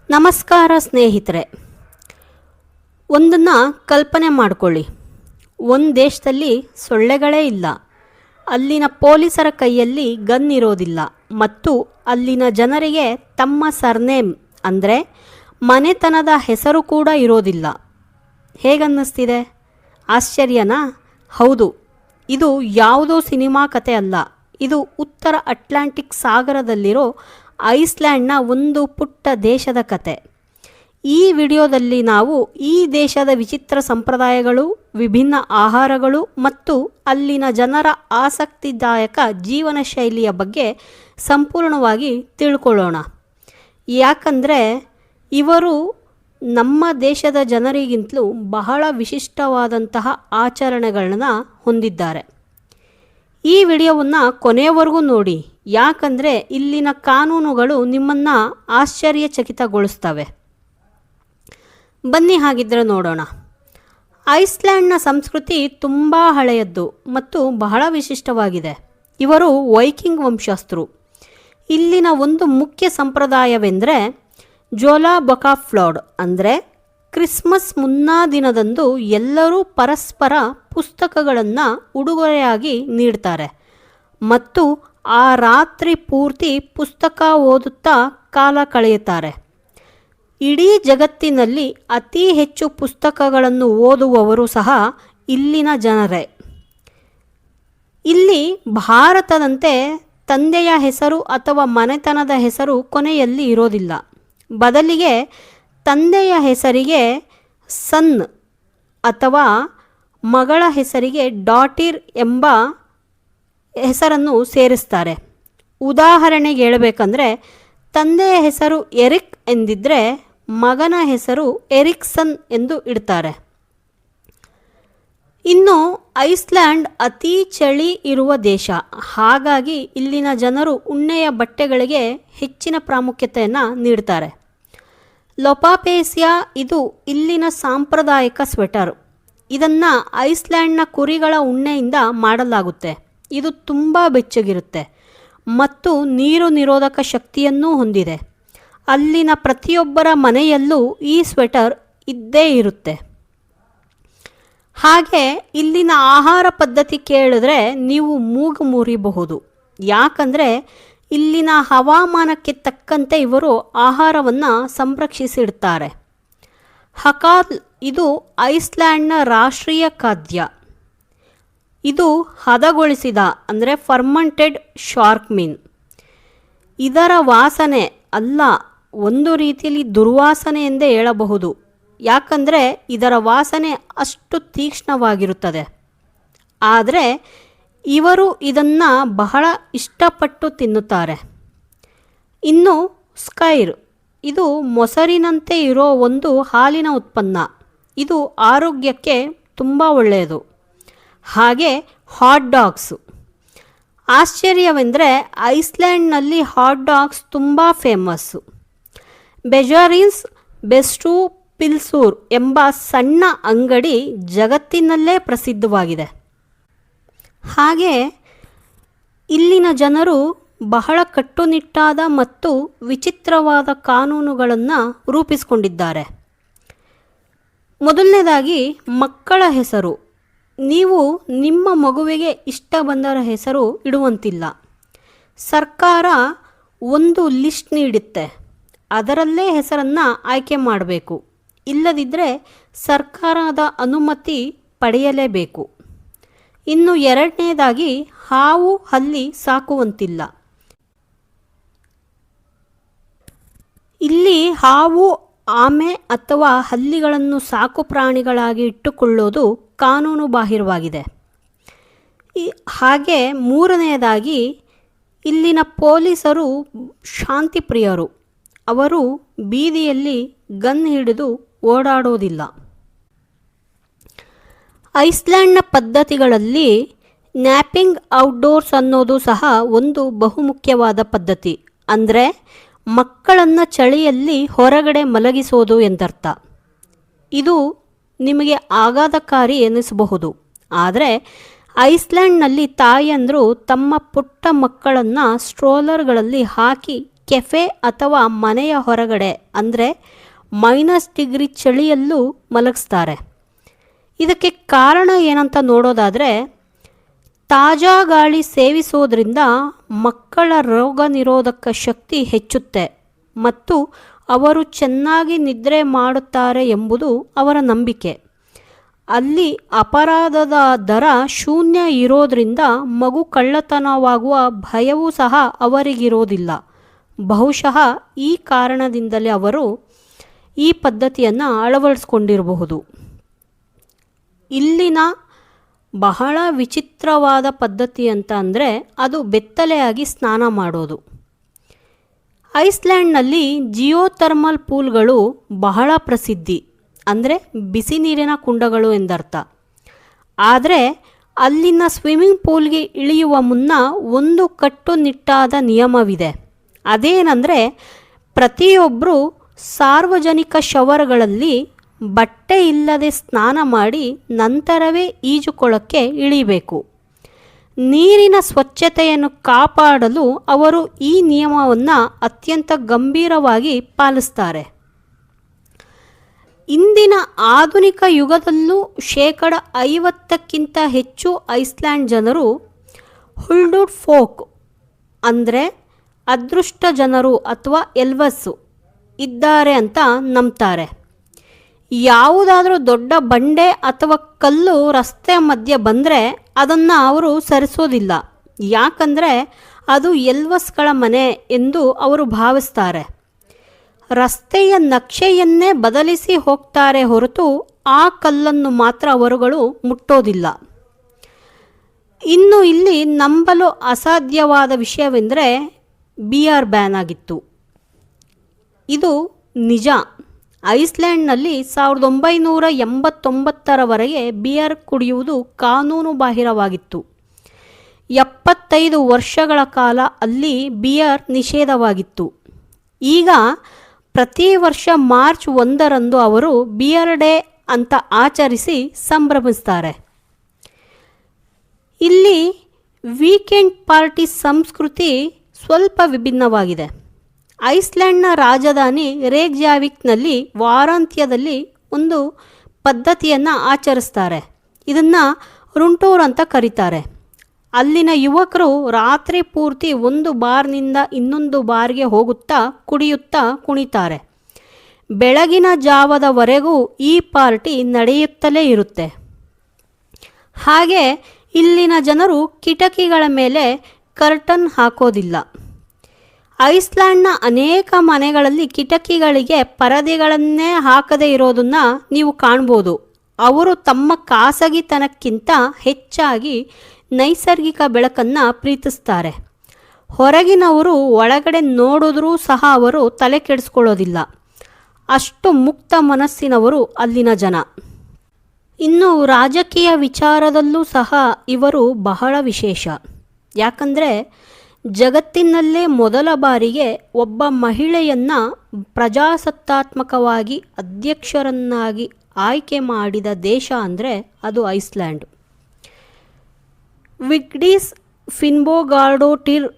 ನಮಸ್ಕಾರ ಸ್ನೇಹಿತರೆ. ಒಂದನ್ನು ಕಲ್ಪನೆ ಮಾಡಿಕೊಳ್ಳಿ. ಒಂದು ದೇಶದಲ್ಲಿ ಸೊಳ್ಳೆಗಳೇ ಇಲ್ಲ, ಅಲ್ಲಿನ ಪೊಲೀಸರ ಕೈಯಲ್ಲಿ ಗನ್ ಇರೋದಿಲ್ಲ ಮತ್ತು ಅಲ್ಲಿನ ಜನರಿಗೆ ತಮ್ಮ ಸರ್ನೇಮ್ ಅಂದರೆ ಮನೆತನದ ಹೆಸರು ಕೂಡ ಇರೋದಿಲ್ಲ. ಹೇಗನ್ನಿಸ್ತಿದೆ? ಆಶ್ಚರ್ಯನಾ? ಹೌದು, ಇದು ಯಾವುದೋ ಸಿನಿಮಾ ಕತೆ ಅಲ್ಲ. ಇದು ಉತ್ತರ ಅಟ್ಲಾಂಟಿಕ್ ಸಾಗರದಲ್ಲಿರೋ ಐಸ್ಲ್ಯಾಂಡ್ನ ಒಂದು ಪುಟ್ಟ ದೇಶದ ಕತೆ. ಈ ವಿಡಿಯೋದಲ್ಲಿ ನಾವು ಈ ದೇಶದ ವಿಚಿತ್ರ ಸಂಪ್ರದಾಯಗಳು, ವಿಭಿನ್ನ ಆಹಾರಗಳು ಮತ್ತು ಅಲ್ಲಿನ ಜನರ ಆಸಕ್ತಿದಾಯಕ ಜೀವನ ಶೈಲಿಯ ಬಗ್ಗೆ ಸಂಪೂರ್ಣವಾಗಿ ತಿಳ್ಕೊಳ್ಳೋಣ. ಯಾಕಂದರೆ ಇವರು ನಮ್ಮ ದೇಶದ ಜನರಿಗಿಂತಲೂ ಬಹಳ ವಿಶಿಷ್ಟವಾದಂತಹ ಆಚರಣೆಗಳನ್ನ ಹೊಂದಿದ್ದಾರೆ. ಈ ವಿಡಿಯೋವನ್ನು ಕೊನೆಯವರೆಗೂ ನೋಡಿ, ಯಾಕಂದರೆ ಇಲ್ಲಿನ ಕಾನೂನುಗಳು ನಿಮ್ಮನ್ನು ಆಶ್ಚರ್ಯಚಕಿತಗೊಳಿಸ್ತವೆ. ಬನ್ನಿ ಹಾಗಿದ್ದರೆ ನೋಡೋಣ. ಐಸ್ಲ್ಯಾಂಡ್ನ ಸಂಸ್ಕೃತಿ ತುಂಬ ಹಳೆಯದ್ದು ಮತ್ತು ಬಹಳ ವಿಶಿಷ್ಟವಾಗಿದೆ. ಇವರು ವೈಕಿಂಗ್ ವಂಶಸ್ಥರು. ಇಲ್ಲಿನ ಒಂದು ಮುಖ್ಯ ಸಂಪ್ರದಾಯವೆಂದರೆ ಜೋಲಾ ಬೊಕಾಫ್ಲೋಡ್, ಅಂದರೆ ಕ್ರಿಸ್ಮಸ್ ಮುನ್ನಾ ದಿನದಂದು ಎಲ್ಲರೂ ಪರಸ್ಪರ ಪುಸ್ತಕಗಳನ್ನು ಉಡುಗೊರೆಯಾಗಿ ನೀಡ್ತಾರೆ ಮತ್ತು ಆ ರಾತ್ರಿ ಪೂರ್ತಿ ಪುಸ್ತಕ ಓದುತ್ತಾ ಕಾಲ ಕಳೆಯುತ್ತಾರೆ. ಇಡೀ ಜಗತ್ತಿನಲ್ಲಿ ಅತಿ ಹೆಚ್ಚು ಪುಸ್ತಕಗಳನ್ನು ಓದುವವರು ಸಹ ಇಲ್ಲಿನ ಜನರೇ. ಇಲ್ಲಿ ಭಾರತದಂತೆ ತಂದೆಯ ಹೆಸರು ಅಥವಾ ಮನೆತನದ ಹೆಸರು ಕೊನೆಯಲ್ಲಿ ಇರೋದಿಲ್ಲ. ಬದಲಿಗೆ ತಂದೆಯ ಹೆಸರಿಗೆ ಸನ್ ಅಥವಾ ಮಗಳ ಹೆಸರಿಗೆ ಡಾಟಿರ್ ಎಂಬ ಹೆಸರನ್ನು ಸೇರಿಸ್ತಾರೆ. ಉದಾಹರಣೆಗೆ ಹೇಳಬೇಕಂದ್ರೆ, ತಂದೆಯ ಹೆಸರು ಎರಿಕ್ ಎಂದಿದ್ದರೆ ಮಗನ ಹೆಸರು ಎರಿಕ್ಸನ್ ಎಂದು ಇಡ್ತಾರೆ. ಇನ್ನು ಐಸ್ಲ್ಯಾಂಡ್ ಅತಿ ಚಳಿ ಇರುವ ದೇಶ. ಹಾಗಾಗಿ ಇಲ್ಲಿನ ಜನರು ಉಣ್ಣೆಯ ಬಟ್ಟೆಗಳಿಗೆ ಹೆಚ್ಚಿನ ಪ್ರಾಮುಖ್ಯತೆಯನ್ನು ನೀಡ್ತಾರೆ. ಲೊಪಾಪೇಸಿಯಾ ಇದು ಇಲ್ಲಿನ ಸಾಂಪ್ರದಾಯಿಕ ಸ್ವೆಟರ್. ಇದನ್ನು ಐಸ್ಲ್ಯಾಂಡ್ನ ಕುರಿಗಳ ಉಣ್ಣೆಯಿಂದ ಮಾಡಲಾಗುತ್ತೆ. ಇದು ತುಂಬ ಬೆಚ್ಚಗಿರುತ್ತೆ ಮತ್ತು ನೀರು ನಿರೋಧಕ ಶಕ್ತಿಯನ್ನೂ ಹೊಂದಿದೆ. ಅಲ್ಲಿನ ಪ್ರತಿಯೊಬ್ಬರ ಮನೆಯಲ್ಲೂ ಈ ಸ್ವೆಟರ್ ಇದ್ದೇ ಇರುತ್ತೆ. ಹಾಗೆ ಇಲ್ಲಿನ ಆಹಾರ ಪದ್ಧತಿ ಕೇಳಿದ್ರೆ ನೀವು ಮೂಗು ಮುರಿಬಹುದು. ಯಾಕಂದರೆ ಇಲ್ಲಿನ ಹವಾಮಾನಕ್ಕೆ ತಕ್ಕಂತೆ ಇವರು ಆಹಾರವನ್ನು ಸಂರಕ್ಷಿಸಿಡ್ತಾರೆ. ಹಕಾಲ್ ಇದು ಐಸ್ಲ್ಯಾಂಡ್ನ ರಾಷ್ಟ್ರೀಯ ಖಾದ್ಯ. ಇದು ಹದಗೊಳಿಸಿದ ಅಂದರೆ ಫರ್ಮೆಂಟೆಡ್ ಶಾರ್ಕ್ ಮೀನ್. ಇದರ ವಾಸನೆ ಅಲ್ಲ, ಒಂದು ರೀತಿಯಲ್ಲಿ ದುರ್ವಾಸನೆ ಎಂದೇ ಹೇಳಬಹುದು. ಯಾಕಂದರೆ ಇದರ ವಾಸನೆ ಅಷ್ಟು ತೀಕ್ಷ್ಣವಾಗಿರುತ್ತದೆ. ಆದರೆ ಇವರು ಇದನ್ನು ಬಹಳ ಇಷ್ಟಪಟ್ಟು ತಿನ್ನುತ್ತಾರೆ. ಇನ್ನು ಸ್ಕೈರ್ ಇದು ಮೊಸರಿನಂತೆ ಇರೋ ಒಂದು ಹಾಲಿನ ಉತ್ಪನ್ನ. ಇದು ಆರೋಗ್ಯಕ್ಕೆ ತುಂಬ ಒಳ್ಳೆಯದು. ಹಾಗೆ ಹಾಟ್ ಡಾಗ್ಸು. ಆಶ್ಚರ್ಯವೆಂದರೆ ಐಸ್ಲ್ಯಾಂಡ್ನಲ್ಲಿ ಹಾಟ್ ಡಾಗ್ಸ್ ತುಂಬ ಫೇಮಸ್ಸು. ಬೆಜಾರಿನ್ಸ್ ಬೆಸ್ಟು ಪಿಲ್ಸೂರ್ ಎಂಬ ಸಣ್ಣ ಅಂಗಡಿ ಜಗತ್ತಿನಲ್ಲೇ ಪ್ರಸಿದ್ಧವಾಗಿದೆ. ಹಾಗೆ ಇಲ್ಲಿನ ಜನರು ಬಹಳ ಕಟ್ಟುನಿಟ್ಟಾದ ಮತ್ತು ವಿಚಿತ್ರವಾದ ಕಾನೂನುಗಳನ್ನು ರೂಪಿಸಿಕೊಂಡಿದ್ದಾರೆ. ಮೊದಲನೇದಾಗಿ ಮಕ್ಕಳ ಹೆಸರು. ನೀವು ನಿಮ್ಮ ಮಗುವಿಗೆ ಇಷ್ಟ ಬಂದರ ಹೆಸರು ಇಡುವಂತಿಲ್ಲ. ಸರ್ಕಾರ ಒಂದು ಲಿಸ್ಟ್ ನೀಡುತ್ತೆ, ಅದರಲ್ಲೇ ಹೆಸರನ್ನು ಆಯ್ಕೆ ಮಾಡಬೇಕು. ಇಲ್ಲದಿದ್ದರೆ ಸರ್ಕಾರದ ಅನುಮತಿ ಪಡೆಯಲೇಬೇಕು. ಇನ್ನು ಎರಡನೇದಾಗಿ ಹಾವು ಹಲ್ಲಿ ಸಾಕುವಂತಿಲ್ಲ. ಇಲ್ಲಿ ಹಾವು, ಆಮೆ ಅಥವಾ ಹಲ್ಲಿಗಳನ್ನು ಸಾಕು ಪ್ರಾಣಿಗಳಾಗಿ ಇಟ್ಟುಕೊಳ್ಳೋದು ಕಾನೂನು ಬಾಹಿರವಾಗಿದೆ. ಹಾಗೆ ಮೂರನೆಯದಾಗಿ ಇಲ್ಲಿನ ಪೊಲೀಸರು ಶಾಂತಿಪ್ರಿಯರು. ಅವರು ಬೀದಿಯಲ್ಲಿ ಗನ್ ಹಿಡಿದು ಓಡಾಡೋದಿಲ್ಲ. ಐಸ್ಲ್ಯಾಂಡ್ನ ಪದ್ಧತಿಗಳಲ್ಲಿ ನ್ಯಾಪಿಂಗ್ ಔಟ್ಡೋರ್ಸ್ ಅನ್ನೋದು ಸಹ ಒಂದು ಬಹುಮುಖ್ಯವಾದ ಪದ್ಧತಿ. ಅಂದರೆ ಮಕ್ಕಳನ್ನು ಚಳಿಯಲ್ಲಿ ಹೊರಗಡೆ ಮಲಗಿಸೋದು ಎಂದರ್ಥ. ಇದು ನಿಮಗೆ ಆಘಾತಕಾರಿ ಎನಿಸಬಹುದು. ಆದರೆ ಐಸ್ಲ್ಯಾಂಡ್ನಲ್ಲಿ ತಾಯಂದರು ತಮ್ಮ ಪುಟ್ಟ ಮಕ್ಕಳನ್ನು ಸ್ಟ್ರೋಲರ್ಗಳಲ್ಲಿ ಹಾಕಿ ಕೆಫೆ ಅಥವಾ ಮನೆಯ ಹೊರಗಡೆ ಅಂದರೆ -ಡಿಗ್ರಿ ಚಳಿಯಲ್ಲೂ ಮಲಗಿಸ್ತಾರೆ. ಇದಕ್ಕೆ ಕಾರಣ ಏನಂತ ನೋಡೋದಾದರೆ, ತಾಜಾ ಗಾಳಿ ಸೇವಿಸೋದ್ರಿಂದ ಮಕ್ಕಳ ರೋಗ ನಿರೋಧಕ ಶಕ್ತಿ ಹೆಚ್ಚುತ್ತೆ ಮತ್ತು ಅವರು ಚೆನ್ನಾಗಿ ನಿದ್ರೆ ಮಾಡುತ್ತಾರೆ ಎಂಬುದು ಅವರ ನಂಬಿಕೆ. ಅಲ್ಲಿ ಅಪರಾಧದ ದರ ಶೂನ್ಯ ಇರೋದ್ರಿಂದ ಮಗು ಕಳ್ಳತನವಾಗುವ ಭಯವೂ ಸಹ ಅವರಿಗಿರೋದಿಲ್ಲ. ಬಹುಶಃ ಈ ಕಾರಣದಿಂದಲೇ ಅವರು ಈ ಪದ್ಧತಿಯನ್ನು ಅಳವಡಿಸ್ಕೊಂಡಿರಬಹುದು. ಇಲ್ಲಿನ ಬಹಳ ವಿಚಿತ್ರವಾದ ಪದ್ಧತಿ ಅಂತ ಅಂದರೆ ಅದು ಬೆತ್ತಲೆಯಾಗಿ ಸ್ನಾನ ಮಾಡೋದು. ಐಸ್ಲ್ಯಾಂಡ್ನಲ್ಲಿ ಜಿಯೋಥರ್ಮಲ್ ಪೂಲ್ಗಳು ಬಹಳ ಪ್ರಸಿದ್ಧಿ, ಅಂದರೆ ಬಿಸಿ ನೀರಿನ ಕುಂಡಗಳು ಎಂದರ್ಥ. ಆದರೆ ಅಲ್ಲಿನ ಸ್ವಿಮ್ಮಿಂಗ್ ಪೂಲ್ಗೆ ಇಳಿಯುವ ಮುನ್ನ ಒಂದು ಕಟ್ಟುನಿಟ್ಟಾದ ನಿಯಮವಿದೆ. ಅದೇನೆಂದರೆ, ಪ್ರತಿಯೊಬ್ಬರೂ ಸಾರ್ವಜನಿಕ ಶವರ್ಗಳಲ್ಲಿ ಬಟ್ಟೆ ಇಲ್ಲದೆ ಸ್ನಾನ ಮಾಡಿ ನಂತರವೇ ಈಜುಕೊಳಕ್ಕೆ ಇಳಿಬೇಕು. ನೀರಿನ ಸ್ವಚ್ಛತೆಯನ್ನು ಕಾಪಾಡಲು ಅವರು ಈ ನಿಯಮವನ್ನು ಅತ್ಯಂತ ಗಂಭೀರವಾಗಿ ಪಾಲಿಸ್ತಾರೆ. ಇಂದಿನ ಆಧುನಿಕ ಯುಗದಲ್ಲೂ 50%ಕ್ಕಿಂತ ಹೆಚ್ಚು ಐಸ್ಲ್ಯಾಂಡ್ ಜನರು ಹುಲ್ಡುಡ್ ಫೋಕ್ ಅಂದರೆ ಅದೃಷ್ಟ ಜನರು ಅಥವಾ ಎಲ್ವಸ್ ಇದ್ದಾರೆ ಅಂತ ನಂಬ್ತಾರೆ. ಯಾವುದಾದ್ರೂ ದೊಡ್ಡ ಬಂಡೆ ಅಥವಾ ಕಲ್ಲು ರಸ್ತೆ ಮಧ್ಯೆ ಬಂದರೆ ಅದನ್ನು ಅವರು ಸರಿಸೋದಿಲ್ಲ, ಯಾಕಂದರೆ ಅದು ಎಲ್ವಸ್ಗಳ ಮನೆ ಎಂದು ಅವರು ಭಾವಿಸ್ತಾರೆ. ರಸ್ತೆಯ ನಕ್ಷೆಯನ್ನೇ ಬದಲಿಸಿ ಹೋಗ್ತಾರೆ ಹೊರತು ಆ ಕಲ್ಲನ್ನು ಮಾತ್ರ ಅವರುಗಳು ಮುಟ್ಟೋದಿಲ್ಲ. ಇನ್ನು ಇಲ್ಲಿ ನಂಬಲು ಅಸಾಧ್ಯವಾದ ವಿಷಯವೆಂದರೆ ಬಿಯರ್ ಬ್ಯಾನ್ ಆಗಿತ್ತು. ಇದು ನಿಜ. ಐಸ್ಲ್ಯಾಂಡ್ನಲ್ಲಿ 1989ರವರೆಗೆ ಬಿಯರ್ ಕುಡಿಯುವುದು ಕಾನೂನು ಬಾಹಿರವಾಗಿತ್ತು. 75 ವರ್ಷಗಳ ಕಾಲ ಅಲ್ಲಿ ಬಿಯರ್ ನಿಷೇಧವಾಗಿತ್ತು. ಈಗ ಪ್ರತಿ ವರ್ಷ ಮಾರ್ಚ್ 1ರಂದು ಅವರು ಬಿಯರ್ ಡೇ ಅಂತ ಆಚರಿಸಿ ಸಂಭ್ರಮಿಸ್ತಾರೆ. ಇಲ್ಲಿ ವೀಕೆಂಡ್ ಪಾರ್ಟಿ ಸಂಸ್ಕೃತಿ ಸ್ವಲ್ಪ ವಿಭಿನ್ನವಾಗಿದೆ. ಐಸ್ಲ್ಯಾಂಡ್ನ ರಾಜಧಾನಿ ರೇಕ್ಜಾವಿಕ್ನಲ್ಲಿ ವಾರಾಂತ್ಯದಲ್ಲಿ ಒಂದು ಪದ್ಧತಿಯನ್ನು ಆಚರಿಸ್ತಾರೆ. ಇದನ್ನು ರುಂಟೂರ್ ಅಂತ ಕರೀತಾರೆ. ಅಲ್ಲಿನ ಯುವಕರು ರಾತ್ರಿ ಪೂರ್ತಿ ಒಂದು ಬಾರ್ನಿಂದ ಇನ್ನೊಂದು ಬಾರ್ಗೆ ಹೋಗುತ್ತಾ ಕುಡಿಯುತ್ತಾ ಕುಣಿತಾರೆ. ಬೆಳಗಿನ ಜಾವದವರೆಗೂ ಈ ಪಾರ್ಟಿ ನಡೆಯುತ್ತಲೇ ಇರುತ್ತೆ. ಹಾಗೆ ಇಲ್ಲಿನ ಜನರು ಕಿಟಕಿಗಳ ಮೇಲೆ ಕರ್ಟನ್ ಹಾಕೋದಿಲ್ಲ. ಐಸ್ಲ್ಯಾಂಡ್ನ ಅನೇಕ ಮನೆಗಳಲ್ಲಿ ಕಿಟಕಿಗಳಿಗೆ ಪರದೆಗಳನ್ನೇ ಹಾಕದೇ ಇರೋದನ್ನು ನೀವು ಕಾಣ್ಬೋದು. ಅವರು ತಮ್ಮ ಖಾಸಗಿತನಕ್ಕಿಂತ ಹೆಚ್ಚಾಗಿ ನೈಸರ್ಗಿಕ ಬೆಳಕನ್ನು ಪ್ರೀತಿಸ್ತಾರೆ. ಹೊರಗಿನವರು ಒಳಗಡೆ ನೋಡಿದ್ರೂ ಸಹ ಅವರು ತಲೆ ಕೆಡಿಸ್ಕೊಳ್ಳೋದಿಲ್ಲ. ಅಷ್ಟು ಮುಕ್ತ ಮನಸ್ಸಿನವರು ಅಲ್ಲಿನ ಜನ. ಇನ್ನು ರಾಜಕೀಯ ವಿಚಾರದಲ್ಲೂ ಸಹ ಇವರು ಬಹಳ ವಿಶೇಷ. ಯಾಕಂದರೆ ಜಗತ್ತಿನಲ್ಲೇ ಮೊದಲ ಬಾರಿಗೆ ಒಬ್ಬ ಮಹಿಳೆಯನ್ನು ಪ್ರಜಾಸತ್ತಾತ್ಮಕವಾಗಿ ಅಧ್ಯಕ್ಷರನ್ನಾಗಿ ಆಯ್ಕೆ ಮಾಡಿದ ದೇಶ ಅಂದರೆ ಅದು ಐಸ್ಲ್ಯಾಂಡ್. ವಿಗ್ಡೀಸ್ ಫಿನ್ಬೋಗಾರ್ಡೋಟಿರ್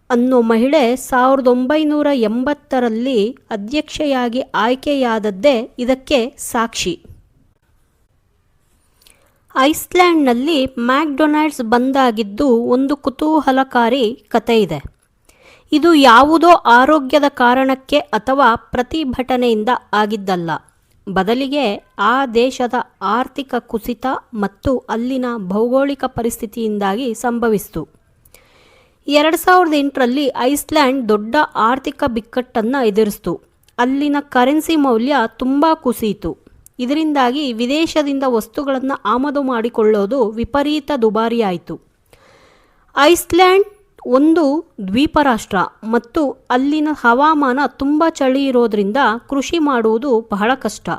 ಅನ್ನೋ ಮಹಿಳೆ 1980ರಲ್ಲಿ ಅಧ್ಯಕ್ಷೆಯಾಗಿ ಆಯ್ಕೆಯಾದದ್ದೇ ಇದಕ್ಕೆ ಸಾಕ್ಷಿ. ಐಸ್ಲ್ಯಾಂಡ್ನಲ್ಲಿ ಮ್ಯಾಕ್ಡೊನಾಲ್ಡ್ಸ್ ಬಂದಾಗಿದ್ದು ಒಂದು ಕುತೂಹಲಕಾರಿ ಕಥೆ ಇದೆ. ಇದು ಯಾವುದೋ ಆರೋಗ್ಯದ ಕಾರಣಕ್ಕೆ ಅಥವಾ ಪ್ರತಿಭಟನೆಯಿಂದ ಆಗಿದ್ದಲ್ಲ. ಬದಲಿಗೆ ಆ ದೇಶದ ಆರ್ಥಿಕ ಕುಸಿತ ಮತ್ತು ಅಲ್ಲಿನ ಭೌಗೋಳಿಕ ಪರಿಸ್ಥಿತಿಯಿಂದಾಗಿ ಸಂಭವಿಸಿತು. 2008ರಲ್ಲಿ ಐಸ್ಲ್ಯಾಂಡ್ ದೊಡ್ಡ ಆರ್ಥಿಕ ಬಿಕ್ಕಟ್ಟನ್ನು ಎದುರಿಸಿತು. ಅಲ್ಲಿನ ಕರೆನ್ಸಿ ಮೌಲ್ಯ ತುಂಬ ಕುಸಿಯಿತು. ಇದರಿಂದಾಗಿ ವಿದೇಶದಿಂದ ವಸ್ತುಗಳನ್ನು ಆಮದು ಮಾಡಿಕೊಳ್ಳೋದು ವಿಪರೀತ ದುಬಾರಿಯಾಯಿತು. ಐಸ್ಲ್ಯಾಂಡ್ ಒಂದು ದ್ವೀಪ ರಾಷ್ಟ್ರ ಮತ್ತು ಅಲ್ಲಿನ ಹವಾಮಾನ ತುಂಬ ಚಳಿ ಇರೋದ್ರಿಂದ ಕೃಷಿ ಮಾಡುವುದು ಬಹಳ ಕಷ್ಟ.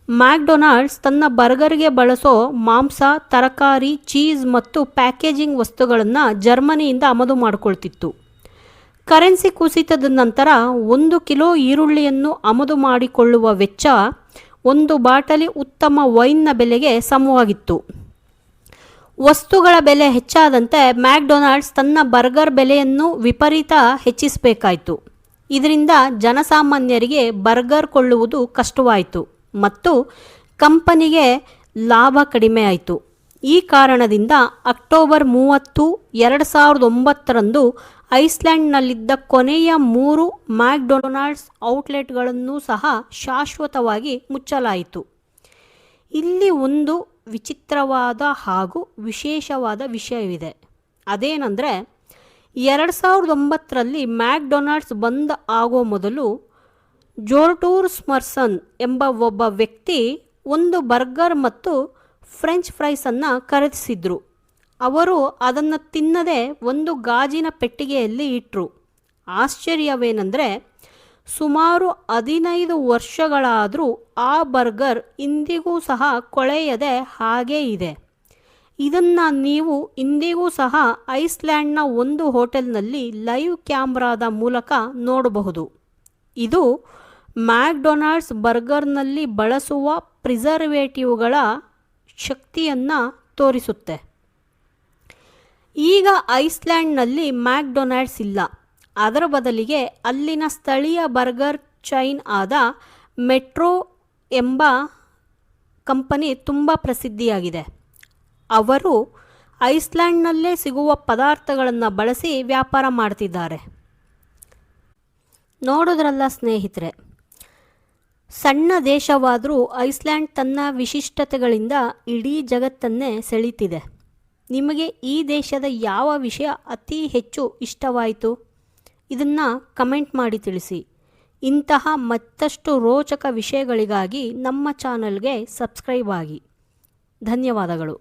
ಮ್ಯಾಕ್ಡೊನಾಲ್ಡ್ಸ್ ತನ್ನ ಬರ್ಗರ್ಗೆ ಬಳಸೋ ಮಾಂಸ, ತರಕಾರಿ, ಚೀಸ್ ಮತ್ತು ಪ್ಯಾಕೇಜಿಂಗ್ ವಸ್ತುಗಳನ್ನು ಜರ್ಮನಿಯಿಂದ ಆಮದು ಮಾಡಿಕೊಳ್ತಿತ್ತು. ಕರೆನ್ಸಿ ಕುಸಿತದ ನಂತರ 1 ಕಿಲೋ ಈರುಳ್ಳಿಯನ್ನು ಆಮದು ಮಾಡಿಕೊಳ್ಳುವ ವೆಚ್ಚ 1 ಬಾಟಲಿ ಉತ್ತಮ ವೈನ್ನ ಬೆಲೆಗೆ ಸಮವಾಗಿತ್ತು. ವಸ್ತುಗಳ ಬೆಲೆ ಹೆಚ್ಚಾದಂತೆ ಮ್ಯಾಕ್ಡೊನಾಲ್ಡ್ಸ್ ತನ್ನ ಬರ್ಗರ್ ಬೆಲೆಯನ್ನು ವಿಪರೀತ ಹೆಚ್ಚಿಸಬೇಕಾಯಿತು. ಇದರಿಂದ ಜನಸಾಮಾನ್ಯರಿಗೆ ಬರ್ಗರ್ ಕೊಳ್ಳುವುದು ಕಷ್ಟವಾಯಿತು ಮತ್ತು ಕಂಪನಿಗೆ ಲಾಭ ಕಡಿಮೆ ಆಯಿತು. ಈ ಕಾರಣದಿಂದ ಅಕ್ಟೋಬರ್ 30, 2009ರಂದು ಐಸ್ಲ್ಯಾಂಡ್ನಲ್ಲಿದ್ದ ಕೊನೆಯ 3 ಮ್ಯಾಕ್ಡೊನಾಲ್ಡ್ಸ್ ಔಟ್ಲೆಟ್ಗಳನ್ನು ಸಹ ಶಾಶ್ವತವಾಗಿ ಮುಚ್ಚಲಾಯಿತು. ಇಲ್ಲಿ ಒಂದು ವಿಚಿತ್ರವಾದ ಹಾಗೂ ವಿಶೇಷವಾದ ವಿಷಯವಿದೆ. ಅದೇನೆಂದರೆ 2009ರಲ್ಲಿ ಮ್ಯಾಕ್ಡೊನಾಲ್ಡ್ಸ್ ಬಂದ್ ಆಗೋ ಮೊದಲು ಜೋರ್ಟೂರ್ ಸ್ಮರ್ಸನ್ ಎಂಬ ಒಬ್ಬ ವ್ಯಕ್ತಿ ಒಂದು ಬರ್ಗರ್ ಮತ್ತು ಫ್ರೆಂಚ್ ಫ್ರೈಸನ್ನು ಖರೀದಿಸಿದ್ರು. ಅವರು ಅದನ್ನು ತಿನ್ನದೆ ಒಂದು ಗಾಜಿನ ಪೆಟ್ಟಿಗೆಯಲ್ಲಿ ಇಟ್ಟರು. ಆಶ್ಚರ್ಯವೇನೆಂದರೆ ಸುಮಾರು 15 ವರ್ಷಗಳಾದರೂ ಆ ಬರ್ಗರ್ ಇಂದಿಗೂ ಸಹ ಕೊಳೆಯದೆ ಹಾಗೇ ಇದೆ. ಇದನ್ನು ನೀವು ಇಂದಿಗೂ ಸಹ ಐಸ್ಲ್ಯಾಂಡ್ನ ಒಂದು ಹೋಟೆಲ್ನಲ್ಲಿ ಲೈವ್ ಕ್ಯಾಮ್ರಾದ ಮೂಲಕ ನೋಡಬಹುದು. ಇದು ಮ್ಯಾಕ್ಡೊನಾಲ್ಡ್ಸ್ ಬರ್ಗರ್ನಲ್ಲಿ ಬಳಸುವ ಪ್ರಿಸರ್ವೇಟಿವ್ಗಳ ಶಕ್ತಿಯನ್ನು ತೋರಿಸುತ್ತೆ. ಈಗ ಐಸ್ಲ್ಯಾಂಡ್ನಲ್ಲಿ ಮ್ಯಾಕ್ಡೊನಾಲ್ಡ್ಸ್ ಇಲ್ಲ. ಅದರ ಬದಲಿಗೆ ಅಲ್ಲಿನ ಸ್ಥಳೀಯ ಬರ್ಗರ್ ಚೈನ್ ಆದ ಮೆಟ್ರೋ ಎಂಬ ಕಂಪನಿ ತುಂಬ ಪ್ರಸಿದ್ಧಿಯಾಗಿದೆ. ಅವರು ಐಸ್ಲ್ಯಾಂಡ್ನಲ್ಲೇ ಸಿಗುವ ಪದಾರ್ಥಗಳನ್ನು ಬಳಸಿ ವ್ಯಾಪಾರ ಮಾಡ್ತಿದ್ದಾರೆ. ನೋಡಿದ್ರಲ್ಲ ಸ್ನೇಹಿತರೆ, ಸಣ್ಣ ದೇಶವಾದರೂ ಐಸ್ಲ್ಯಾಂಡ್ ತನ್ನ ವಿಶಿಷ್ಟತೆಗಳಿಂದ ಇಡೀ ಜಗತ್ತನ್ನೇ ಸೆಳೀತಿದೆ. ನಿಮಗೆ ಈ ದೇಶದ ಯಾವ ವಿಷಯ ಅತಿ ಹೆಚ್ಚು ಇಷ್ಟವಾಯಿತು? ಇದನ್ನು ಕಮೆಂಟ್ ಮಾಡಿ ತಿಳಿಸಿ. ಇಂತಹ ಮತ್ತಷ್ಟು ರೋಚಕ ವಿಷಯಗಳಿಗಾಗಿ ನಮ್ಮ ಚಾನಲ್ಗೆ ಸಬ್ಸ್ಕ್ರೈಬ್ ಆಗಿ. ಧನ್ಯವಾದಗಳು.